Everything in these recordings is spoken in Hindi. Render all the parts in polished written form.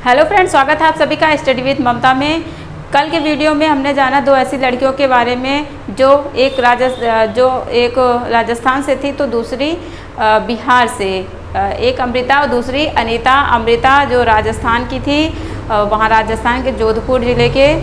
हेलो फ्रेंड्स, स्वागत है आप सभी का स्टडी विद ममता में। कल के वीडियो में हमने जाना दो ऐसी लड़कियों के बारे में जो एक राजस्थान से थी तो दूसरी बिहार से। एक अमृता और दूसरी अनीता। अमृता जो राजस्थान की थी, वहाँ राजस्थान के जोधपुर ज़िले के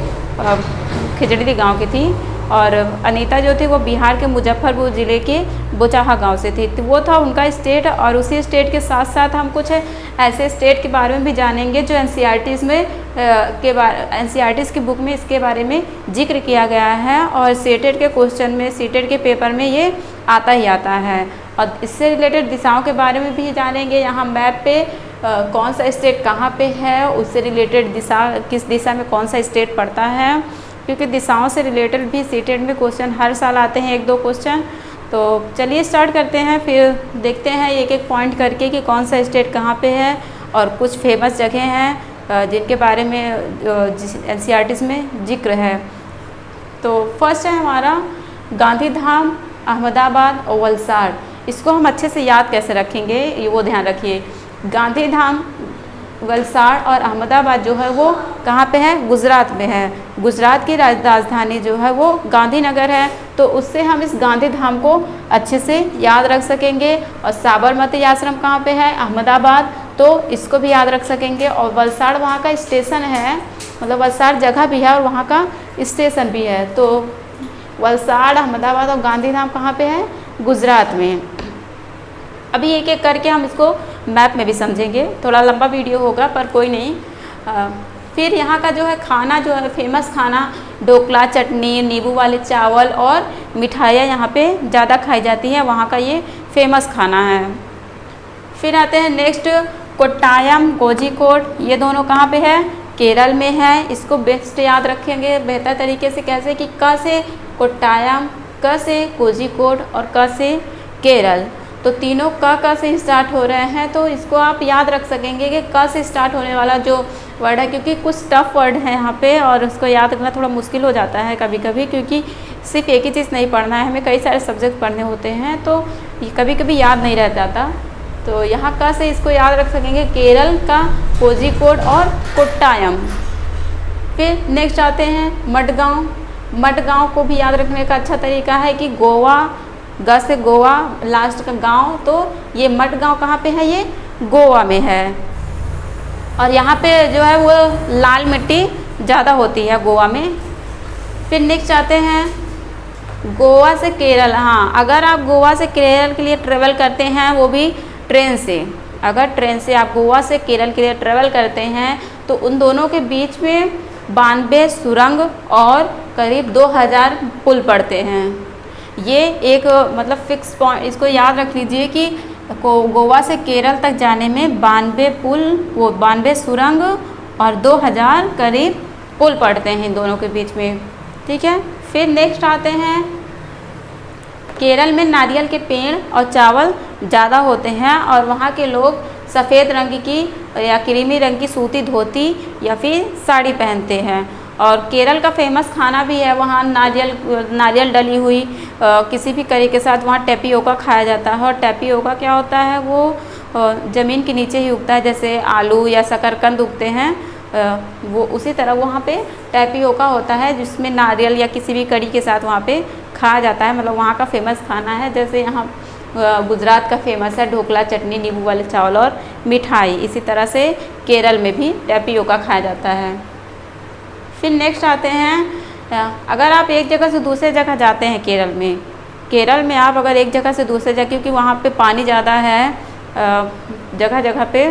खिजड़ी गांव की थी, और अनीता जो थी वो बिहार के मुजफ्फरपुर ज़िले के बोचाहा गांव से थी। तो वो था उनका स्टेट, और उसी स्टेट के साथ साथ हम कुछ ऐसे स्टेट के बारे में भी जानेंगे जो एनसीईआरटी में एनसीईआरटी की बुक में इसके बारे में जिक्र किया गया है, और सीटेट के क्वेश्चन में, सीटेट के पेपर में ये आता ही आता है। और इससे रिलेटेड दिशाओं के बारे में भी जानेंगे। यहाँ मैप पे कौन सा स्टेट कहाँ पे है, उससे रिलेटेड दिशा, किस दिशा में कौन सा स्टेट पड़ता है, क्योंकि दिशाओं से रिलेटेड भी सीटेट में क्वेश्चन हर साल आते हैं, एक दो क्वेश्चन। तो चलिए स्टार्ट करते हैं, फिर देखते हैं एक एक पॉइंट करके कि कौन सा स्टेट कहाँ पे है, और कुछ फेमस जगह हैं जिनके बारे में एनसीईआरटी में जिक्र है। तो फर्स्ट है हमारा गांधीधाम, अहमदाबाद और वलसाड़। इसको हम अच्छे से याद कैसे रखेंगे, ये वो ध्यान रखिए। गांधीधाम, वलसाड़ और अहमदाबाद जो है वो कहाँ पे है? गुजरात में है। गुजरात की राजधानी जो है वो गांधीनगर है, तो उससे हम इस गांधीधाम को अच्छे से याद रख सकेंगे। और साबरमती आश्रम कहाँ पे है? अहमदाबाद, तो इसको भी याद रख सकेंगे। और वलसाड़ वहाँ का स्टेशन है, मतलब वलसाड़ जगह भी है और वहाँ का स्टेशन भी है। तो वलसाड़, अहमदाबाद और गांधीधाम कहाँ पे है? गुजरात में। अभी एक एक करके हम इसको मैप में भी समझेंगे, थोड़ा लंबा वीडियो होगा पर कोई नहीं। फिर यहाँ का जो है खाना, जो है फेमस खाना, ढोकला, चटनी, नींबू वाले चावल और मिठाइयाँ यहाँ पे ज़्यादा खाई जाती हैं, वहाँ का ये फेमस खाना है। फिर आते हैं नेक्स्ट, कोट्टायम, कोझिकोड। ये दोनों कहाँ पे है? केरल में है। इसको बेस्ट याद रखेंगे बेहतर तरीके से, कैसे कि क से कोट्टायम, क से कोझिकोड और क से केरल। तो तीनों क से स्टार्ट हो रहे हैं, तो इसको आप याद रख सकेंगे कि क से स्टार्ट होने वाला जो वर्ड है, क्योंकि कुछ टफ वर्ड है यहाँ पे और उसको याद रखना थोड़ा मुश्किल हो जाता है कभी कभी, क्योंकि सिर्फ एक ही चीज़ नहीं पढ़ना है, हमें कई सारे सब्जेक्ट पढ़ने होते हैं, तो ये कभी कभी याद नहीं रह जाता। तो यहाँ क से इसको याद रख सकेंगे, केरल का कोझिकोड और कोट्टायम। फिर नेक्स्ट आते हैं मडगांव। मडगांव को भी याद रखने का अच्छा तरीका है कि गोवा, ग से गोवा लास्ट का गांव, तो ये मडगांव कहाँ पे है? ये गोवा में है। और यहाँ पे जो है वो लाल मिट्टी ज़्यादा होती है गोवा में। फिर नेक्स्ट आते हैं गोवा से केरल। हाँ, अगर आप गोवा से केरल के लिए ट्रेवल करते हैं, वो भी ट्रेन से, अगर ट्रेन से आप गोवा से केरल के लिए ट्रेवल करते हैं, तो उन दोनों के बीच में 92 सुरंग और करीब 2000 पुल पड़ते हैं। ये एक मतलब फिक्स पॉइंट, इसको याद रख लीजिए कि गोवा से केरल तक जाने में 92 पुल, वो 92 सुरंग और 2000 करीब पुल पड़ते हैं इन दोनों के बीच में, ठीक है। फिर नेक्स्ट आते हैं, केरल में नारियल के पेड़ और चावल ज़्यादा होते हैं, और वहाँ के लोग सफ़ेद रंग की या क्रीमी रंग की सूती धोती या फिर साड़ी पहनते हैं। और केरल का फेमस खाना भी है वहाँ, नारियल डली हुई किसी भी करी के साथ वहाँ टेपियोका खाया जाता है। और टेपियोका क्या होता है? वो ज़मीन के नीचे ही उगता है, जैसे आलू या शकरकंद उगते हैं, वो उसी तरह वहाँ पे टेपियोका होता है, जिसमें नारियल या किसी भी करी के साथ वहाँ पे खाया जाता है। मतलब वहाँ का फेमस खाना है। जैसे यहाँ गुजरात का फेमस है ढोकला, चटनी, नींबू वाले चावल और मिठाई, इसी तरह से केरल में भी टेपियोका खाया जाता है। फिर नेक्स्ट आते हैं, अगर आप एक जगह से दूसरे जगह जाते हैं केरल में आप अगर एक जगह से दूसरे जगह, क्योंकि वहाँ पे पानी ज़्यादा है, जगह जगह पे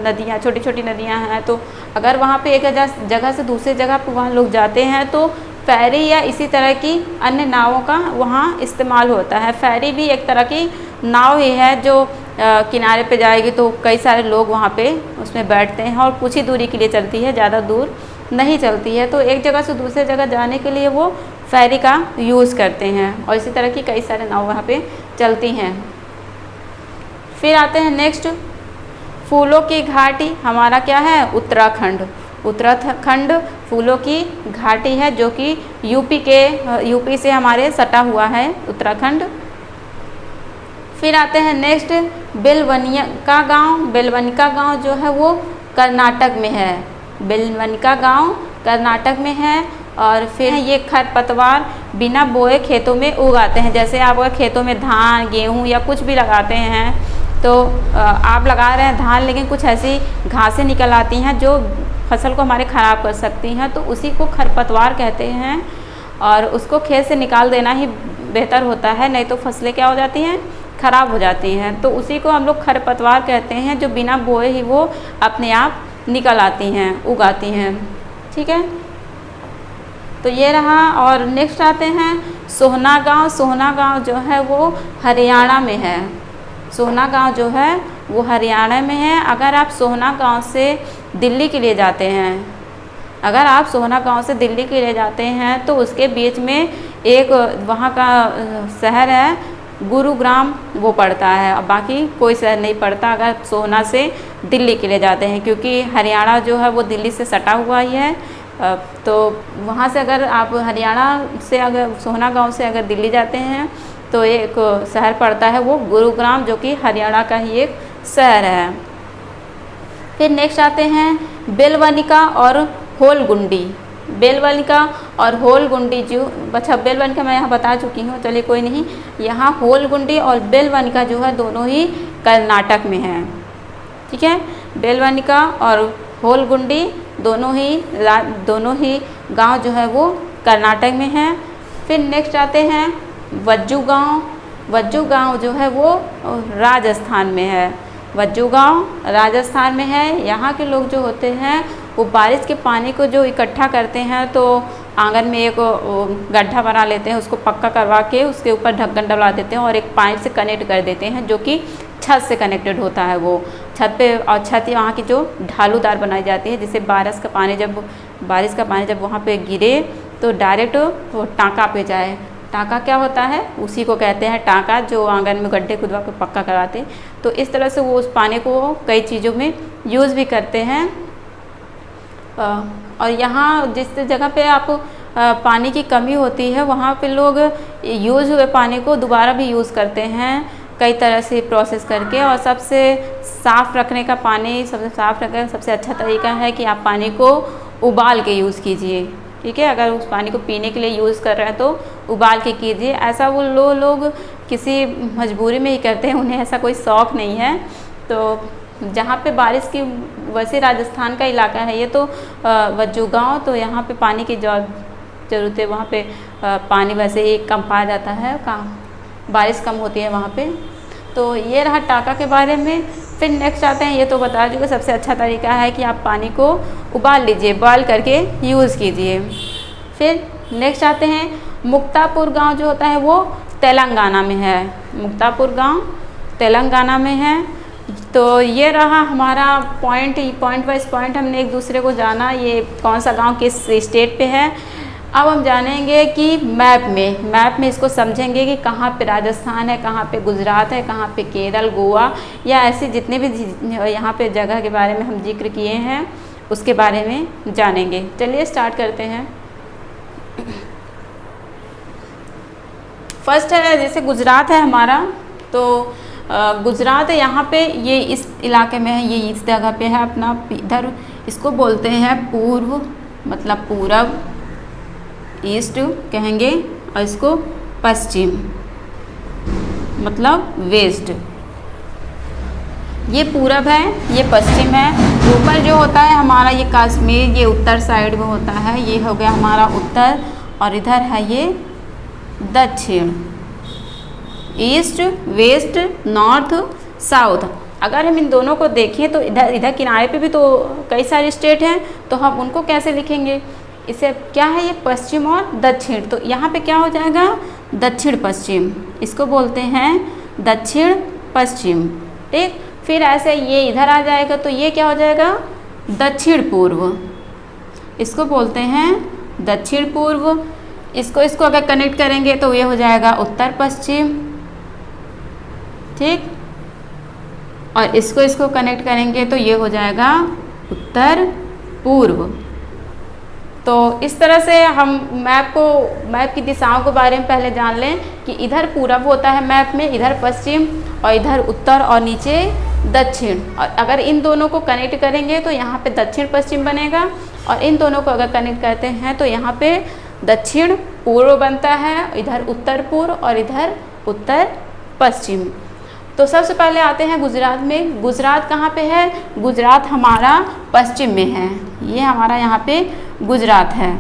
नदियाँ, छोटी छोटी नदियाँ हैं, तो अगर वहाँ पे एक जगह से दूसरे जगह पर वहाँ लोग जाते हैं, तो फेरी या इसी तरह की अन्य नावों का वहाँ इस्तेमाल होता है। फेरी भी एक तरह की नाव ही है जो किनारे पे जाएगी, तो कई सारे लोग वहाँ पे उसमें बैठते हैं, और कुछ ही दूरी के लिए चलती है, ज़्यादा दूर नहीं चलती है। तो एक जगह से दूसरे जगह जाने के लिए वो फेरी का यूज़ करते हैं, और इसी तरह की कई सारे नाव वहाँ पे चलती हैं। फिर आते हैं नेक्स्ट, फूलों की घाटी। हमारा क्या है? उत्तराखंड। उत्तराखंड फूलों की घाटी है, जो कि यूपी से हमारे सटा हुआ है उत्तराखंड। फिर आते हैं नेक्स्ट, बेलवनिका गांव। बेलवनिका गांव जो है वो कर्नाटक में है। बेलवनिका गांव कर्नाटक में है। और फिर ये खरपतवार बिना बोए खेतों में उगाते हैं। जैसे आप अगर खेतों में धान गेहूँ या कुछ भी लगाते हैं तो आप लगा रहे हैं धान, लेकिन कुछ ऐसी घासें निकल आती हैं जो फसल को हमारे ख़राब कर सकती हैं, तो उसी को खरपतवार कहते हैं। और उसको खेत से निकाल देना ही बेहतर होता है, नहीं तो फसलें क्या हो जाती हैं, ख़राब हो जाती हैं। तो उसी को हम लोग खरपतवार कहते हैं, जो बिना बोए ही वो अपने आप निकल आती हैं, उगाती हैं। ठीक है, तो ये रहा। और नेक्स्ट आते हैं सोहना गांव। सोहना गांव जो है वो हरियाणा में है। सोहना गांव जो है वो हरियाणा में है। अगर आप सोहना गांव से दिल्ली के लिए जाते हैं, अगर आप सोहना गांव से दिल्ली के लिए जाते हैं तो उसके बीच में एक वहाँ का शहर है गुरुग्राम, वो पड़ता है। और बाकी कोई शहर नहीं पड़ता अगर सोहना से दिल्ली के लिए जाते हैं, क्योंकि हरियाणा जो है वो दिल्ली से सटा हुआ ही है। तो वहाँ से अगर आप हरियाणा से अगर सोहना गांव से अगर दिल्ली जाते हैं तो एक शहर पड़ता है वो गुरुग्राम, जो कि हरियाणा का ही एक शहर है। फिर नेक्स्ट आते हैं बेलवनिका और होलगुंडी। बेलवनिका और होलगुंडी जो, अच्छा बेलवनिका मैं यहाँ बता चुकी हूँ, चलिए कोई नहीं। यहाँ होलगुंडी और बेलवनिका जो है दोनों ही कर्नाटक में हैं। ठीक है, बेलवनिका और होलगुंडी दोनों ही गांव जो है वो कर्नाटक में हैं। फिर नेक्स्ट आते हैं वज्जू गांव। वज्जू गांव जो है वो राजस्थान में है। वज्जू गांव राजस्थान में है। यहाँ के लोग जो होते हैं वो बारिश के पानी को जो इकट्ठा करते हैं तो आंगन में एक गड्ढा बना लेते हैं, उसको पक्का करवा के उसके ऊपर ढक्कन डलवा देते हैं और एक पाइप से कनेक्ट कर देते हैं, जो कि छत से कनेक्टेड होता है वो छत पे। और छत वहाँ की जो ढालूदार बनाई जाती है, जिससे बारिश का पानी जब वहाँ पे गिरे तो डायरेक्ट वो टाँका पे जाए। टाँका क्या होता है, उसी को कहते हैं टाँका, जो आंगन में गड्ढे खुदवा के पक्का कराते हैं। तो इस तरह से वो उस पानी को कई चीज़ों में यूज़ भी करते हैं। और यहाँ जिस जगह पे आप पानी की कमी होती है वहाँ पे लोग यूज़ हुए पानी को दोबारा भी यूज़ करते हैं कई तरह से प्रोसेस करके। और सबसे साफ़ रखने का पानी, सबसे साफ़ रखने का सबसे अच्छा तरीका है कि आप पानी को उबाल के यूज़ कीजिए। ठीक है, अगर उस पानी को पीने के लिए यूज़ कर रहे हैं तो उबाल के कीजिए। ऐसा वो लोग किसी मजबूरी में ही करते हैं, उन्हें ऐसा कोई शौक़ नहीं है। तो जहाँ पे बारिश की, वैसे राजस्थान का इलाका है ये तो वज्जू गाँव, तो यहाँ पे पानी की ज़रूरत है। वहाँ पे पानी वैसे ही कम पाया जाता है, बारिश कम होती है वहाँ पे। तो ये रहा टाँका के बारे में। फिर नेक्स्ट आते हैं, ये तो बता चुके, सबसे अच्छा तरीका है कि आप पानी को उबाल लीजिए, बॉयल करके यूज़ कीजिए। फिर नेक्स्ट आते हैं मुक्तापुर गांव, जो होता है वो तेलंगाना में है। मुक्तापुर गांव तेलंगाना में है। तो ये रहा हमारा पॉइंट वाइज पॉइंट हमने एक दूसरे को जाना, ये कौन सा गांव किस स्टेट पे है। अब हम जानेंगे कि मैप में इसको समझेंगे कि कहाँ पे राजस्थान है, कहाँ पे गुजरात है, कहाँ पे केरल, गोवा, या ऐसे जितने भी यहाँ पे जगह के बारे में हम जिक्र किए हैं उसके बारे में जानेंगे। चलिए स्टार्ट करते हैं। फर्स्ट है, जैसे गुजरात है हमारा, तो गुजरात है, यहाँ पे ये इस इलाके में है, ये इस जगह पे है अपना। इधर इसको बोलते हैं पूर्व, मतलब पूरब, ईस्ट कहेंगे, और इसको पश्चिम मतलब वेस्ट। ये पूरब है, ये पश्चिम है। ऊपर जो होता है हमारा ये कश्मीर, ये उत्तर साइड में होता है, ये हो गया हमारा उत्तर। और इधर है ये दक्षिण, ईस्ट, वेस्ट, नॉर्थ, साउथ। अगर हम इन दोनों को देखें तो इधर किनारे पे भी तो कई सारे स्टेट हैं, तो हम उनको कैसे लिखेंगे? इसे क्या है, ये पश्चिम और दक्षिण, तो यहाँ पे क्या हो जाएगा, दक्षिण पश्चिम, इसको बोलते हैं दक्षिण पश्चिम। ठीक, फिर ऐसे ये इधर आ जाएगा तो ये क्या हो जाएगा, दक्षिण पूर्व, इसको बोलते हैं दक्षिण पूर्व। इसको अगर कनेक्ट करेंगे तो ये हो जाएगा उत्तर पश्चिम। ठीक, और इसको कनेक्ट करेंगे तो ये हो जाएगा उत्तर पूर्व। तो इस तरह से हम मैप की दिशाओं के बारे में पहले जान लें कि इधर पूरब होता है मैप में, इधर पश्चिम, और इधर उत्तर, और नीचे दक्षिण। और अगर इन दोनों को कनेक्ट करेंगे तो यहाँ पे दक्षिण पश्चिम बनेगा, और इन दोनों को अगर कनेक्ट करते हैं तो यहाँ पे दक्षिण पूर्व बनता है, इधर उत्तर पूर्व और इधर उत्तर पश्चिम। तो सबसे पहले आते हैं गुजरात में। गुजरात कहाँ पे है? गुजरात हमारा पश्चिम में है, ये हमारा यहाँ पे गुजरात है,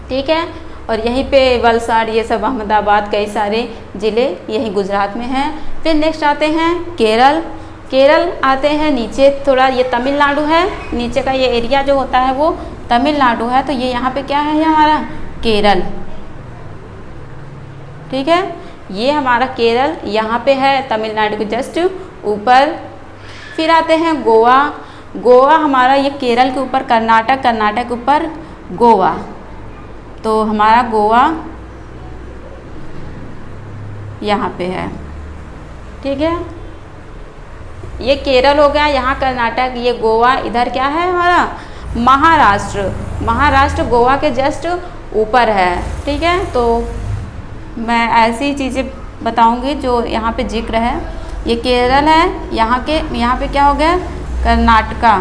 ठीक है। और यहीं पे वलसाड़, ये सब अहमदाबाद, कई सारे ज़िले यही गुजरात में हैं। फिर नेक्स्ट आते हैं केरल। केरल आते हैं नीचे थोड़ा, ये तमिलनाडु है, नीचे का ये एरिया जो होता है वो तमिलनाडु है। तो ये यहाँ पे क्या है? हमारा केरल, ठीक है। ये हमारा केरल यहाँ पे है, तमिलनाडु के जस्ट ऊपर। फिर आते हैं गोवा। गोवा हमारा ये केरल के ऊपर, कर्नाटक, कर्नाटक के ऊपर गोवा। तो हमारा गोवा यहाँ पे है, ठीक है। ये केरल हो गया, यहाँ कर्नाटक, ये गोवा, इधर क्या है हमारा? महाराष्ट्र। महाराष्ट्र गोवा के जस्ट ऊपर है, ठीक है। तो मैं ऐसी चीज़ें बताऊंगी जो यहाँ पे जिक्र है। ये केरल है, यहाँ पे क्या हो गया? कर्नाटका,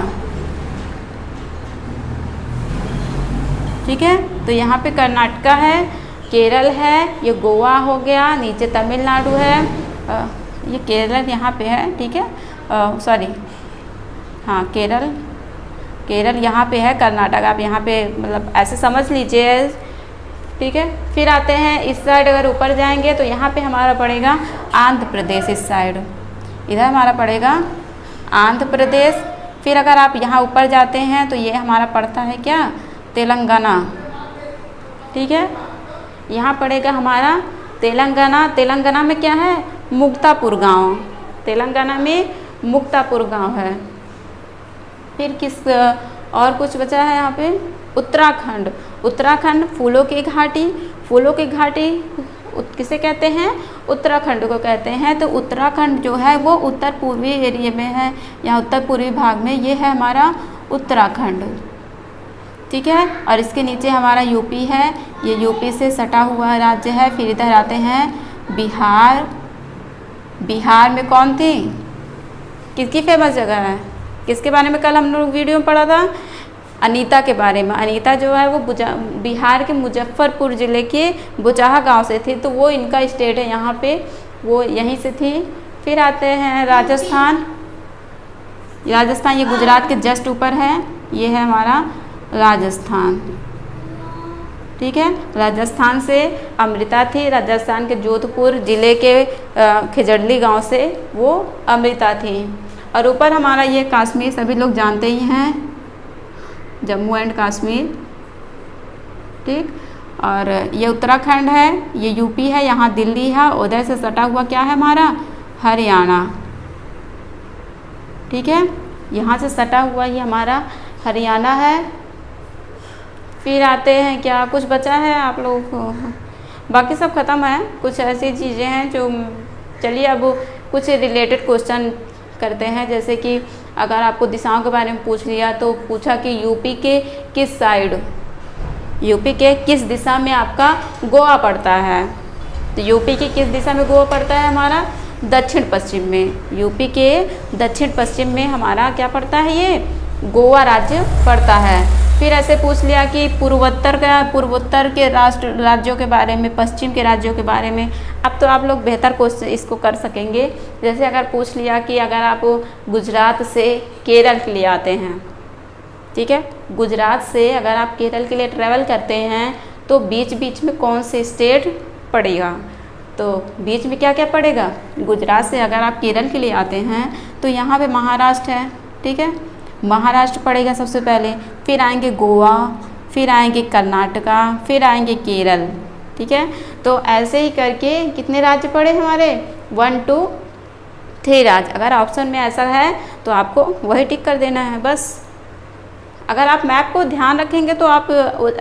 ठीक है। तो यहाँ पे कर्नाटका है, केरल है, ये गोवा हो गया, नीचे तमिलनाडु है, ये केरल यहाँ पे है, ठीक है। सॉरी, हाँ केरल यहाँ पे है, कर्नाटक आप यहाँ पे मतलब ऐसे समझ लीजिए, ठीक है। फिर आते हैं इस साइड, अगर ऊपर जाएंगे तो यहाँ पे हमारा पड़ेगा आंध्र प्रदेश, इस साइड इधर हमारा पड़ेगा आंध्र प्रदेश। फिर अगर आप यहाँ ऊपर जाते हैं तो ये हमारा पड़ता है क्या? तेलंगाना, ठीक है। यहाँ पड़ेगा हमारा तेलंगाना। तेलंगाना में क्या है? मुक्तापुर गांव, तेलंगाना में मुक्तापुर गांव है। फिर किस और कुछ बचा है यहाँ पे? उत्तराखंड। उत्तराखंड फूलों की घाटी। फूलों की घाटी किसे कहते हैं? उत्तराखंड को कहते हैं। तो उत्तराखंड जो है वो उत्तर पूर्वी एरिया में है, यहाँ उत्तर पूर्वी भाग में, ये है हमारा उत्तराखंड, ठीक है। और इसके नीचे हमारा यूपी है, ये यूपी से सटा हुआ राज्य है। फिर इधर आते हैं बिहार। बिहार में कौन थी? किसकी फेमस जगह है? किसके बारे में कल हम लोग वीडियो में पढ़ा था? अनीता के बारे में। अनीता जो है वो बिहार के मुजफ्फरपुर ज़िले के बुचाहा गांव से थी, तो वो इनका स्टेट है यहाँ पे, वो यहीं से थी। फिर आते हैं राजस्थान। राजस्थान ये गुजरात के जस्ट ऊपर है, ये है हमारा राजस्थान, ठीक है। राजस्थान से अमृता थी, राजस्थान के जोधपुर ज़िले के खिजड़ली गांव से वो अमृता थी। और ऊपर हमारा ये कश्मीर सभी लोग जानते ही हैं, जम्मू एंड कश्मीर, ठीक। और ये उत्तराखंड है, ये यूपी है, यहाँ दिल्ली है, उधर से सटा हुआ क्या है हमारा? हरियाणा, ठीक है। यहाँ से सटा हुआ ये हमारा हरियाणा है। फिर आते हैं, क्या कुछ बचा है आप लोगों को? बाकी सब ख़त्म है। कुछ ऐसी चीज़ें हैं जो, चलिए अब कुछ रिलेटेड क्वेश्चन करते हैं। जैसे कि अगर आपको दिशाओं के बारे में पूछ लिया तो पूछा कि यूपी के किस साइड, यूपी के किस दिशा में आपका गोवा पड़ता है? तो यूपी की किस दिशा में गोवा पड़ता है? हमारा दक्षिण पश्चिम में। यूपी के दक्षिण पश्चिम में हमारा क्या पड़ता है? ये गोवा राज्य पड़ता है। फिर ऐसे पूछ लिया कि पूर्वोत्तर के राज्यों के बारे में, पश्चिम के राज्यों के बारे में। अब तो आप लोग बेहतर क्वेश्चन इसको कर सकेंगे। जैसे अगर पूछ लिया कि अगर आप गुजरात से केरल के लिए आते हैं, ठीक है, गुजरात से अगर आप केरल के लिए ट्रैवल करते हैं तो बीच बीच में कौन से स्टेट पड़ेगा? तो बीच में क्या क्या पड़ेगा? गुजरात से अगर आप केरल के लिए आते हैं तो यहाँ पे महाराष्ट्र है, ठीक है, महाराष्ट्र पड़ेगा सबसे पहले। फिर आएंगे गोवा, फिर आएंगे कर्नाटका, फिर आएंगे केरल, ठीक है। तो ऐसे ही करके कितने राज्य पड़े हमारे? 1 2 3 राज्य। अगर ऑप्शन में ऐसा है तो आपको वही टिक कर देना है बस। अगर आप मैप को ध्यान रखेंगे तो आप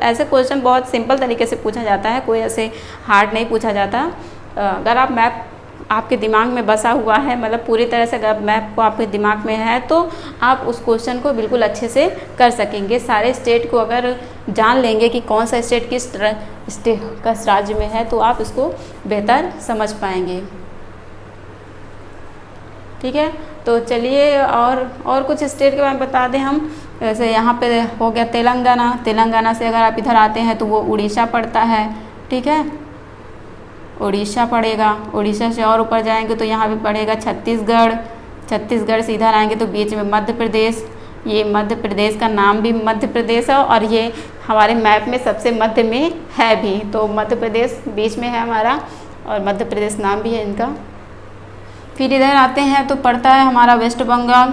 ऐसे क्वेश्चन बहुत सिंपल तरीके से पूछा जाता है, कोई ऐसे हार्ड नहीं पूछा जाता। अगर आप मैप आपके दिमाग में बसा हुआ है, मतलब पूरी तरह से अगर मैप को आपके दिमाग में है तो आप उस क्वेश्चन को बिल्कुल अच्छे से कर सकेंगे। सारे स्टेट को अगर जान लेंगे कि कौन सा स्टेट किस राज्य में है तो आप इसको बेहतर समझ पाएंगे, ठीक है। तो चलिए और कुछ स्टेट के बारे में बता दें हम। जैसे यहाँ पे हो गया तेलंगाना, तेलंगाना से अगर आप इधर आते हैं तो वो उड़ीसा पड़ता है, ठीक है, उड़ीसा पड़ेगा। उड़ीसा से और ऊपर जाएंगे तो यहाँ पे पड़ेगा छत्तीसगढ़, छत्तीसगढ़ से इधर आएंगे तो बीच में मध्य प्रदेश, ये मध्य प्रदेश का नाम भी मध्य प्रदेश है और ये हमारे मैप में सबसे मध्य में है भी, तो मध्य प्रदेश बीच में है हमारा और मध्य प्रदेश नाम भी है इनका। फिर इधर आते हैं तो पड़ता है हमारा वेस्ट बंगाल,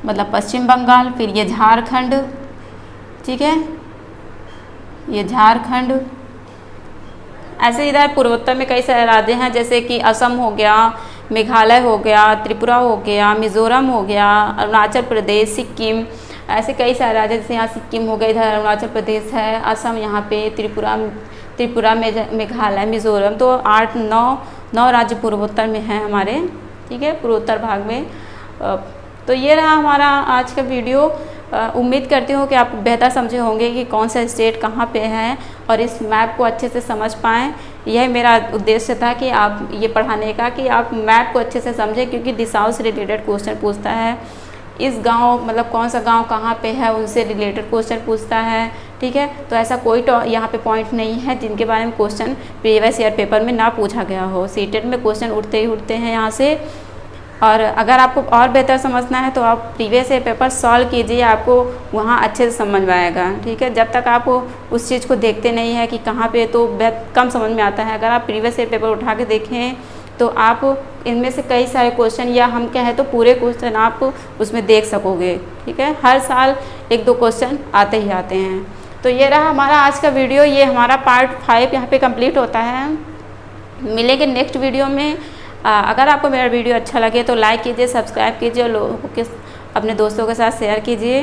मतलब पश्चिम बंगाल। फिर ये झारखंड, ठीक है, ये झारखंड। ऐसे इधर पूर्वोत्तर में कई सारे राज्य हैं, जैसे कि असम हो गया, मेघालय हो गया, त्रिपुरा हो गया, मिज़ोरम हो गया, अरुणाचल प्रदेश, सिक्किम, ऐसे कई सारे राज्य। जैसे यहाँ सिक्किम हो गया, इधर अरुणाचल प्रदेश है, असम यहाँ पे, त्रिपुरा मेघालय, मिज़ोरम। तो 8-9 राज्य पूर्वोत्तर में हैं हमारे, ठीक है, पूर्वोत्तर भाग में। तो ये रहा हमारा आज का वीडियो। उम्मीद करती हूँ कि आप बेहतर समझे होंगे कि कौन सा स्टेट कहाँ पे है और इस मैप को अच्छे से समझ पाएँ। यह मेरा उद्देश्य था कि आप ये पढ़ाने का कि आप मैप को अच्छे से समझें, क्योंकि दिशाओं से रिलेटेड क्वेश्चन पूछता है। इस गांव मतलब कौन सा गांव कहाँ पे है उनसे रिलेटेड क्वेश्चन पूछता है, ठीक है। तो ऐसा कोई यहाँ पे पॉइंट नहीं है जिनके बारे में क्वेश्चन प्रीवियस ईयर पेपर में ना पूछा गया हो। सीटेट में क्वेश्चन उठते ही उठते हैं यहाँ से। और अगर आपको और बेहतर समझना है तो आप प्रीवियस ईयर पेपर सॉल्व कीजिए, आपको वहाँ अच्छे से समझ में आएगा, ठीक है। जब तक आप उस चीज़ को देखते नहीं है कि कहाँ पे, तो कम समझ में आता है। अगर आप प्रीवियस ईयर पेपर उठा के देखें तो आप इनमें से कई सारे क्वेश्चन, या हम कहें तो पूरे क्वेश्चन आप उसमें देख सकोगे, ठीक है। हर साल 1-2 क्वेश्चन आते ही आते हैं। तो ये रहा हमारा आज का वीडियो। ये हमारा पार्ट 5 यहाँ पे कंप्लीट होता है। मिलेंगे नेक्स्ट वीडियो में। अगर आपको मेरा वीडियो अच्छा लगे तो लाइक कीजिए, सब्सक्राइब कीजिए और लोगों के अपने दोस्तों के साथ शेयर कीजिए।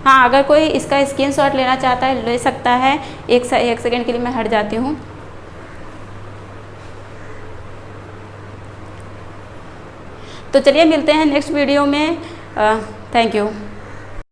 हाँ, अगर कोई इसका स्क्रीनशॉट लेना चाहता है ले सकता है। एक सेकंड के लिए मैं हट जाती हूँ। तो चलिए मिलते हैं नेक्स्ट वीडियो में। Thank you.